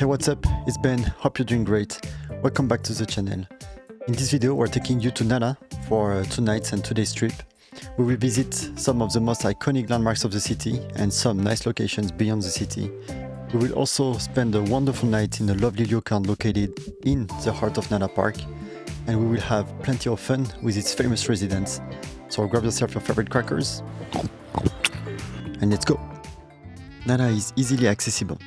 Hey, what's up? It's Ben. Hope you're doing great. Welcome back to the channel. In this video, we're taking you to Nara for 2 nights and 2 days trip. We will visit some of the most iconic landmarks of the city and some nice locations beyond the city. We will also spend a wonderful night in a lovely ryokan located in the heart of Nara Park, and we will have plenty of fun with its famous residents. So grab yourself your favorite crackers and let's go! Nara is easily accessible.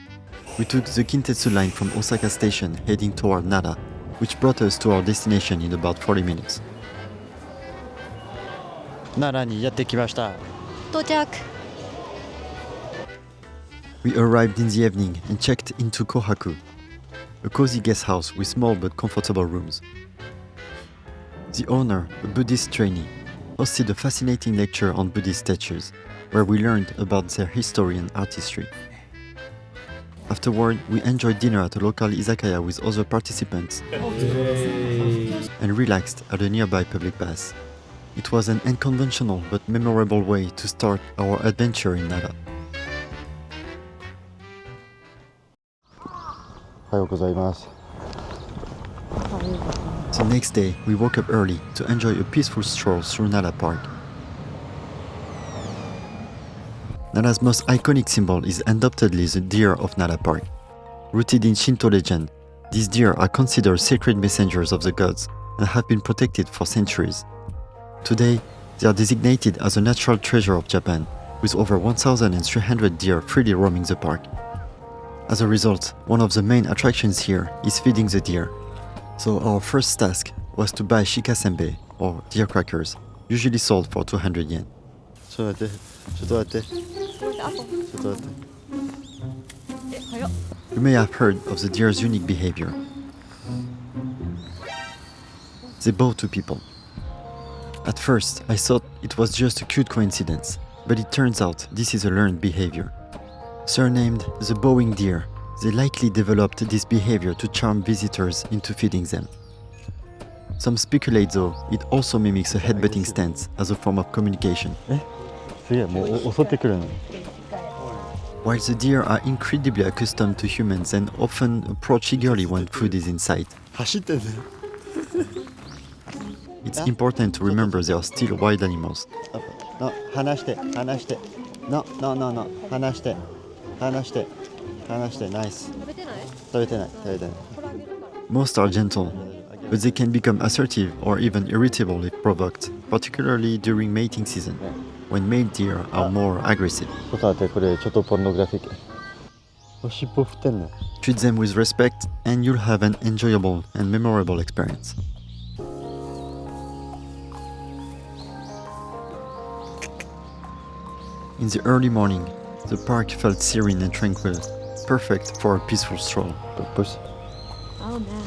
We took the Kintetsu line from Osaka Station heading toward Nara, which brought us to our destination in about 40 minutes. Nara ni yatte kimashita. 到着。 We arrived in the evening and checked into Kohaku, a cozy guest house with small but comfortable rooms. The owner, a Buddhist trainee, hosted a fascinating lecture on Buddhist statues, where we learned about their history and artistry. Afterward, we enjoyed dinner at a local izakaya with other participants and relaxed at a nearby public bath. It was an unconventional but memorable way to start our adventure in Nara. The next day, we woke up early to enjoy a peaceful stroll through Nara Park. Nara's most iconic symbol is undoubtedly the deer of Nara Park. Rooted in Shinto legend, these deer are considered sacred messengers of the gods and have been protected for centuries. Today, they are designated as a natural treasure of Japan, with over 1,300 deer freely roaming the park. As a result, one of the main attractions here is feeding the deer. So our first task was to buy shikasenbei, or deer crackers, usually sold for 200 yen. You may have heard of the deer's unique behavior. They bow to people. At first, I thought it was just a cute coincidence, but it turns out this is a learned behavior. Surnamed the bowing deer, they likely developed this behavior to charm visitors into feeding them. Some speculate though it also mimics a headbutting stance as a form of communication. While the deer are incredibly accustomed to humans and often approach eagerly when food is in sight, it's important to remember they are still wild animals. Nice. Most are gentle, but they can become assertive or even irritable if provoked, particularly during mating season, when male deer are more aggressive. Treat them with respect and you'll have an enjoyable and memorable experience. In the early morning, the park felt serene and tranquil, perfect for a peaceful stroll. Oh man.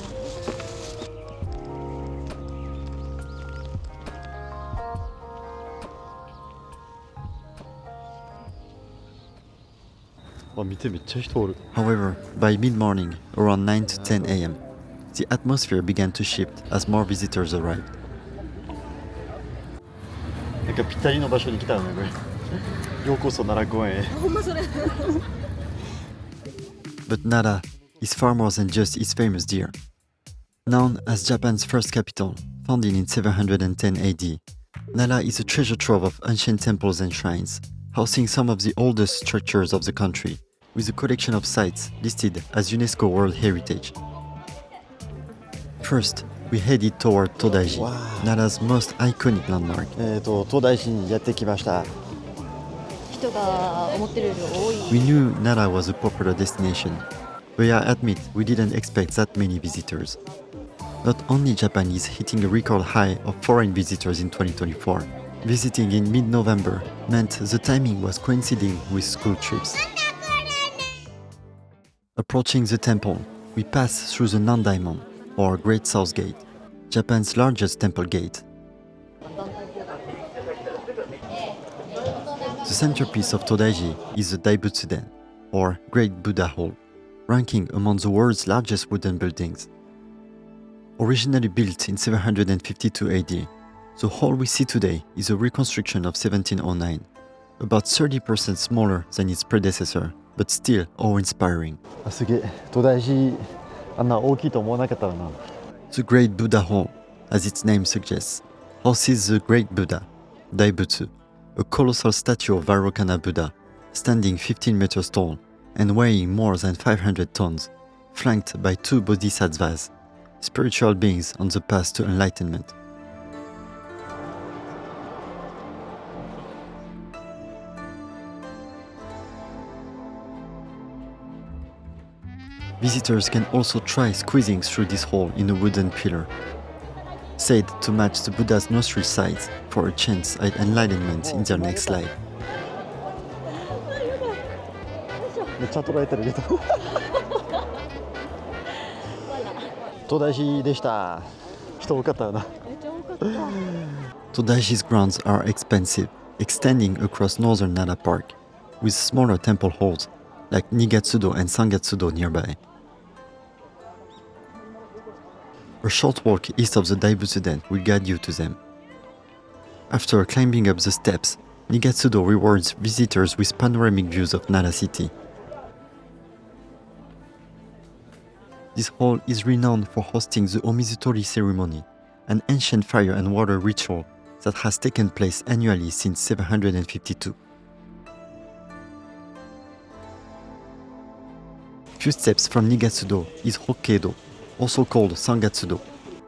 However, by mid-morning, around 9 to 10 a.m., the atmosphere began to shift as more visitors arrived. But Nara is far more than just its famous deer. Known as Japan's first capital, founded in 710 AD, Nara is a treasure trove of ancient temples and shrines, housing some of the oldest structures of the country, with a collection of sites listed as UNESCO World Heritage. First, we headed toward Todaiji, Nara's most iconic landmark. 人が思ってるより多い。 We knew Nara was a popular destination, but I admit we didn't expect that many visitors. Not only Japan is hitting a record high of foreign visitors in 2024, visiting in mid-November meant the timing was coinciding with school trips. Approaching the temple, we passed through the Nandaimon, or Great South Gate, Japan's largest temple gate. The centerpiece of Todaiji is the Daibutsu-den, or Great Buddha Hall, ranking among the world's largest wooden buildings. Originally built in 752 AD, the hall we see today is a reconstruction of 1709, about 30% smaller than its predecessor but still awe-inspiring. The Great Buddha Hall, as its name suggests, houses the Great Buddha, Daibutsu, a colossal statue of Vairocana Buddha, standing 15 meters tall and weighing more than 500 tons, flanked by two bodhisattvas, spiritual beings on the path to enlightenment. Visitors can also try squeezing through this hole in a wooden pillar, said to match the Buddha's nostril size for a chance at enlightenment in their next life. めっちゃ捉えてるけどTodaijiでした人多かったよな Todaiji's grounds are expansive, extending across northern Nara Park, with smaller temple halls like Nigatsudo and Sangatsudo nearby. A short walk east of the Daibutsu Den will guide you to them. After climbing up the steps, Nigatsudo rewards visitors with panoramic views of Nara City. This hall is renowned for hosting the Omizutori ceremony, an ancient fire and water ritual that has taken place annually since 752. Few steps from Nigatsudo is Hokkeido, also called Sangatsudo,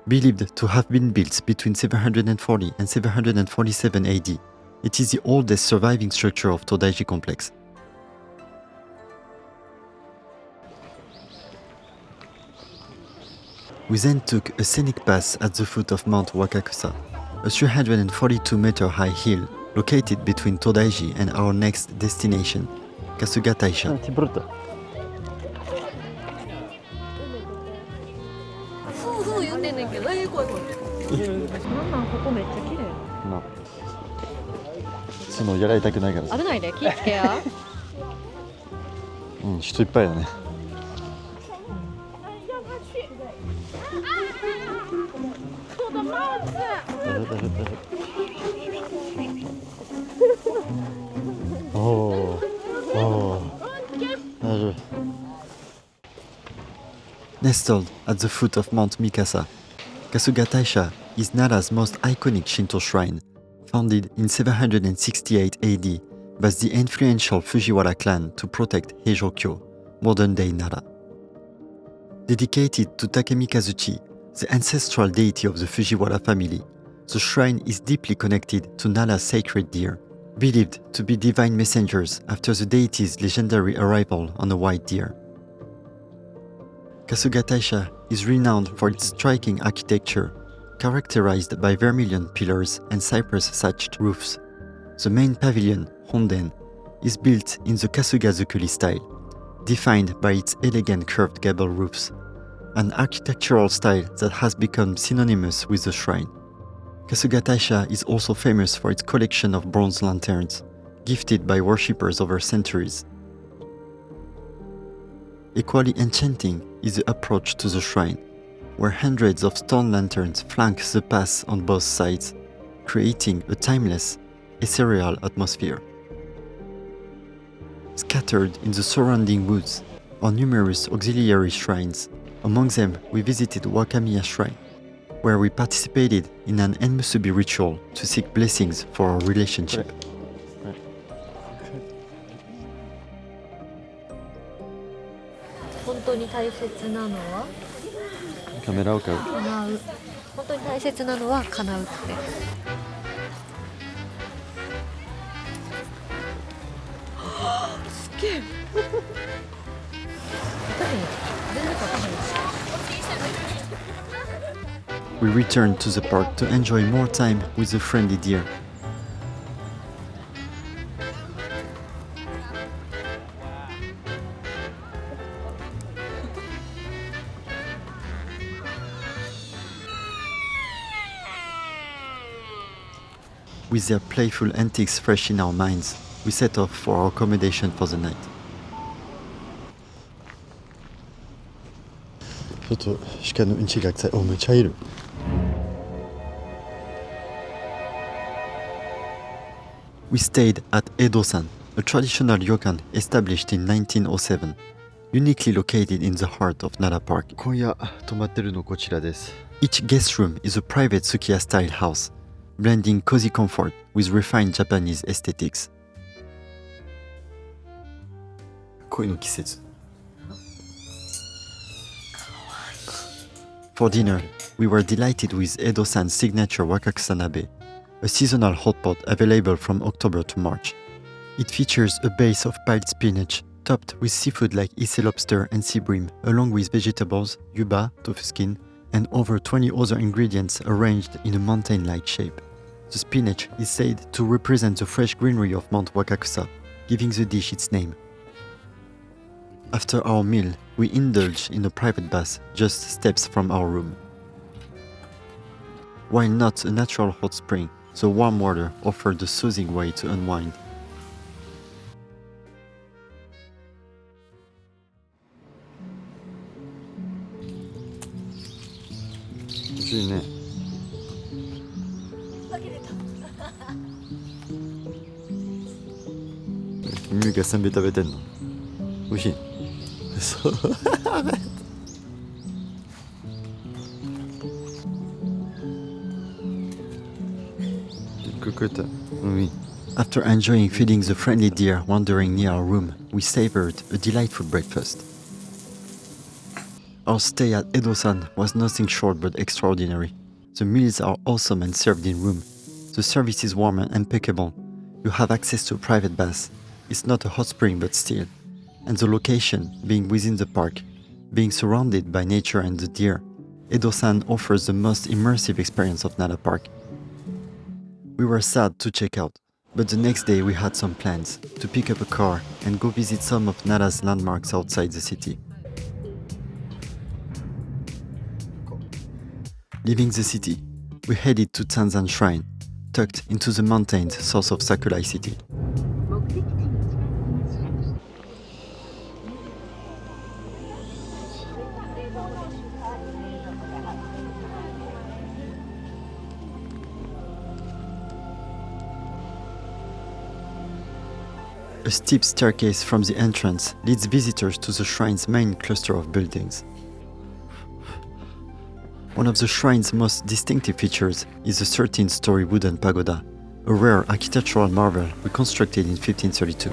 believed to have been built between 740 and 747 AD. It is the oldest surviving structure of Todaiji complex. We then took a scenic path at the foot of Mount Wakakusa, a 342-meter-high hill located between Todaiji and our next destination, Kasuga Taisha. Nestled at the foot of Mount Mikasa, Kasuga Taisha is Nara's most iconic Shinto shrine, founded in 768 AD by the influential Fujiwara clan to protect Heijō-kyo, modern-day Nara. Dedicated to Takemikazuchi, the ancestral deity of the Fujiwara family, the shrine is deeply connected to Nara's sacred deer, believed to be divine messengers after the deity's legendary arrival on a white deer. Kasuga Taisha is renowned for its striking architecture, characterized by vermilion pillars and cypress-thatched roofs. The main pavilion, Honden, is built in the Kasuga-zukuri style, defined by its elegant curved gable roofs, an architectural style that has become synonymous with the shrine. Kasuga Taisha is also famous for its collection of bronze lanterns, gifted by worshippers over centuries. Equally enchanting is the approach to the shrine, where hundreds of stone lanterns flank the path on both sides, creating a timeless, ethereal atmosphere. Scattered in the surrounding woods are numerous auxiliary shrines. Among them, we visited Wakamiya Shrine, where we participated in an enmusubi ritual to seek blessings for our relationship. We returned to the park to enjoy more time with the friendly deer. With their playful antics fresh in our minds, we set off for our accommodation for the night. ちょっと鹿のうんちが臭い。お、めっちゃいる。We stayed at Edosan, a traditional ryokan established in 1907, uniquely located in the heart of Nara Park. 今夜泊まってるのこちらです。 Each guest room is a private Sukiya-style house, blending cozy comfort with refined Japanese aesthetics. 恋の季節。 For dinner, we were delighted with Edosan's signature wakakusanabe, a seasonal hot pot available from October to March. It features a base of piled spinach, topped with seafood like ise lobster and sea bream, along with vegetables, yuba, tofu skin, and over 20 other ingredients arranged in a mountain-like shape. The spinach is said to represent the fresh greenery of Mount Wakakusa, giving the dish its name. After our meal, we indulge in a private bath just steps from our room. While not a natural hot spring, the warm water offered a soothing way to unwind. 美味しいね。君がせんべい食べてんの？美味しい。そう。After enjoying feeding the friendly deer wandering near our room, we savored a delightful breakfast. Our stay at Edosan was nothing short but extraordinary. The meals are awesome and served in room. The service is warm and impeccable. You have access to a private bath. It's not a hot spring but still. And the location, being within the park, being surrounded by nature and the deer, Edosan offers the most immersive experience of Nara Park. We were sad to check out, but the next day we had some plans to pick up a car and go visit some of Nara's landmarks outside the city. Leaving the city, we headed to Tanzan Shrine, tucked into the mountains south of Shourai city. A steep staircase from the entrance leads visitors to the shrine's main cluster of buildings. One of the shrine's most distinctive features is the 13-story wooden pagoda, a rare architectural marvel reconstructed in 1532.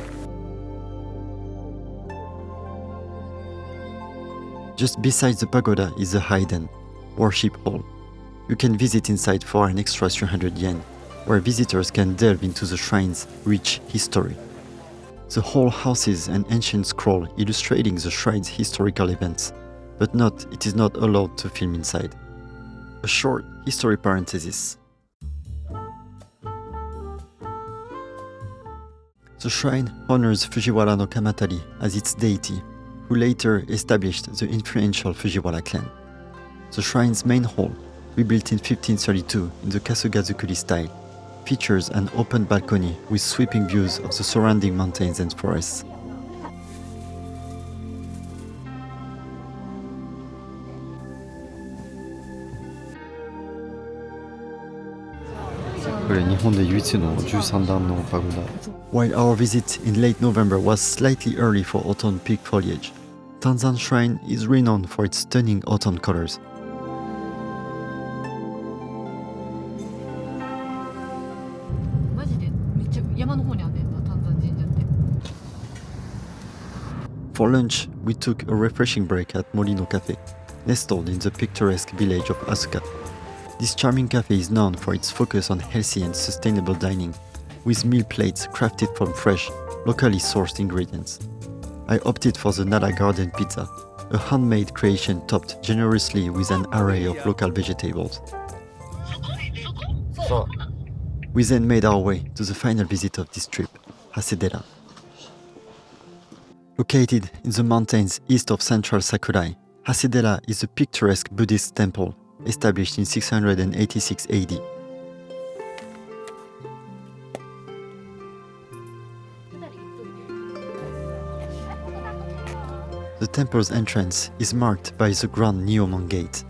Just beside the pagoda is the Haiden, worship hall. You can visit inside for an extra 300 yen, where visitors can delve into the shrine's rich history. The hall houses an ancient scroll illustrating the shrine's historical events, but it is not allowed to film inside. A short history parenthesis. The shrine honors Fujiwara no Kamatari as its deity, who later established the influential Fujiwara clan. The shrine's main hall, rebuilt in 1532 in the Kasuga style, features an open balcony with sweeping views of the surrounding mountains and forests. While our visit in late November was slightly early for autumn peak foliage, Tanzan Shrine is renowned for its stunning autumn colors. For lunch, we took a refreshing break at Mori no Cafe, nestled in the picturesque village of Asuka. This charming cafe is known for its focus on healthy and sustainable dining, with meal plates crafted from fresh, locally sourced ingredients. I opted for the Nara Garden Pizza, a handmade creation topped generously with an array of local vegetables. We then made our way to the final visit of this trip, Hasedera. Located in the mountains east of central Shourai, Hasedera is a picturesque Buddhist temple established in 686 AD. The temple's entrance is marked by the Grand Nyoman Gate,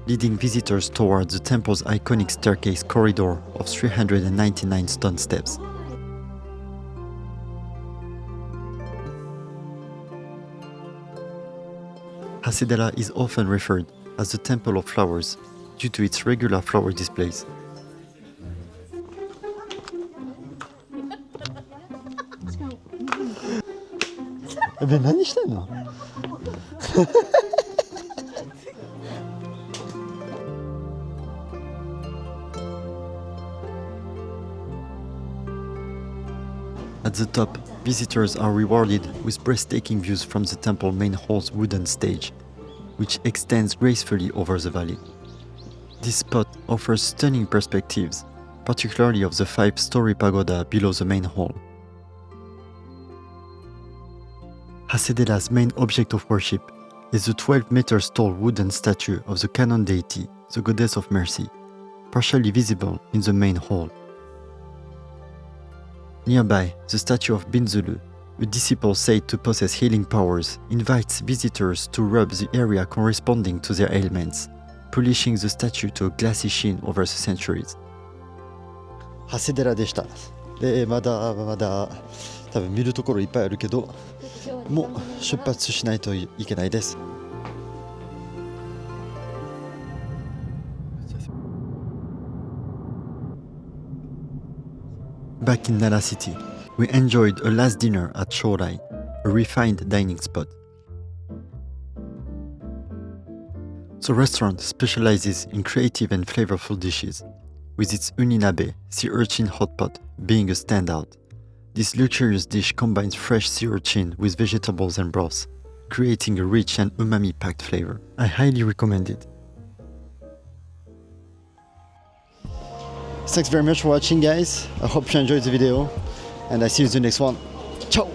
leading visitors towards the temple's iconic staircase corridor of 399 stone steps. Hasedera is often referred as the Temple of Flowers due to its regular flower displays. At the top, visitors are rewarded with breathtaking views from the temple main hall's wooden stage, which extends gracefully over the valley. This spot offers stunning perspectives, particularly of the 5-story pagoda below the main hall. Hasedera's main object of worship is the 12 meters tall wooden statue of the Canon deity, the Goddess of Mercy, partially visible in the main hall. Nearby, the statue of Binzulu, a disciple said to possess healing powers, invites visitors to rub the area corresponding to their ailments, polishing the statue to a glassy sheen over the centuries. Hasedera でした。で、まだ多分見るところいっぱいあるけど、もう出発しないといけないです。Back in Nara City, we enjoyed a last dinner at Shourai, a refined dining spot. The restaurant specializes in creative and flavorful dishes, with its uninabe, sea urchin hot pot, being a standout. This luxurious dish combines fresh sea urchin with vegetables and broths, creating a rich and umami-packed flavor. I highly recommend it. Thanks very much for watching, guys. I hope you enjoyed the video, and I see you in the next one. Ciao!